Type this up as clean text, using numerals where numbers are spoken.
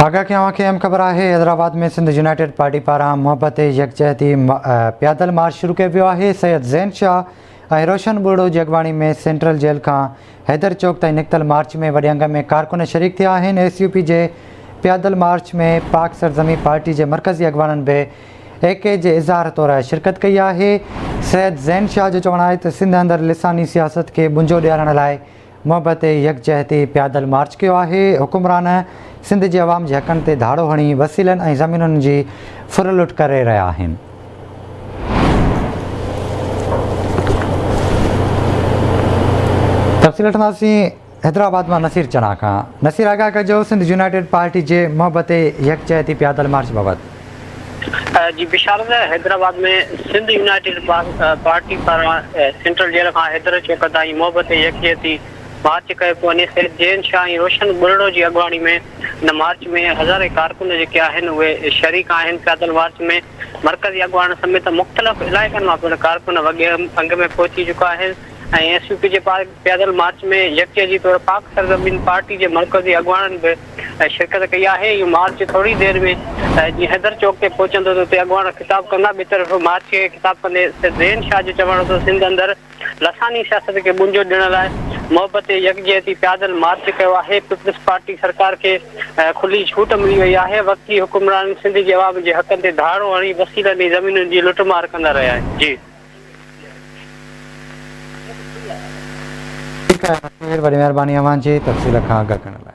आगा के अवां खे अहम ख़बर है। हैदराबाद में सिंध यूनाइटेड पार्टी पारां मोहब्बत यकजहती पैदल मार्च शुरू किया वियो है। सैयद ज़ैन शाह और रोशन बुढ़ो जी अगवाणी में सेंट्रल जेल का हैदर चौक ताईं निकितल मार्च में वॾे अंग में कारकुन शरीक थिया आहिनि। SUP जे पैदल मार्च में पाक सरज़मी पार्टी के मरकज़ी अगवाननि भी एके जे इज़हार तौर शिरकत कई है। सैयद ज़ैन शाह जो चवणु आहे त सिंध अंदर लिसानी सियासत के बुंजो ॾियारण लाइ मोहब्बत यकजहती पैदल मार्च किया है। हुकुमरान सिंध के अवाम के हक़नि ते धाड़ो हणी वसीलनि ऐं ज़मीनुनि जी फुरलुट करे रहिया आहिनि। तफ़सील वठंदासीं हैदराबाद में नसीर चना का। नसीर, आगाह कजो सिंध यूनाइटेड पार्टी के मोहब्बत यकजहती पैदल मार्च बाबत। जी बिशारत है। हैदराबाद में सिंध यूनाइटेड पार्टी पारां सेंट्रल जेल का हैदर चौक ताईं मोहब्बत यकजहती मार्च कयो पियो वञे। सैयद ज़ैन शाह ऐं रोशन बुढ़ो जी अगवाणी में इन मार्च में हज़ारे कारकुन जेके आहिनि उहे शरीक आहिनि। पैदल मार्च में मरकज़ी अगवान समेत मुख़्तलिफ़ इलाइक़नि मां पिणु कारकुन वॻे अंग में पहुची चुका आहिनि ऐं SUP जे पैदल मार्च में यकजहती तौर पाक सरज़मीन पार्टी के मरकज़ी अगवाननि भी शिरकत कई है। इहो मार्च थोड़ी देर में जी हैदर चौक ते पहुचंदो तो अगवान खिताब कंदा। ॿी तरफ़ मार्च के खिताब कंदे ज़ैन शाह जो चवणु तो सिंध अंदर लसानी सियासत के बुंजो ॾियण लाइ मोहब्बत यकजहती पैदल मार्च किया है। पीपल्स पार्टी सरकार के खुली छूट मिली वही है। वक्ती हुकुमरान सिंध के अवाम के हक़नि ते धाड़ो हणी वसीलनि ऐं ज़मीनुनि जी लुटमार कंदा रहिया आहिनि। जी ठीक है, वॾी महिरबानी अवां जी तफ़सील खां आगाह करण लाइ।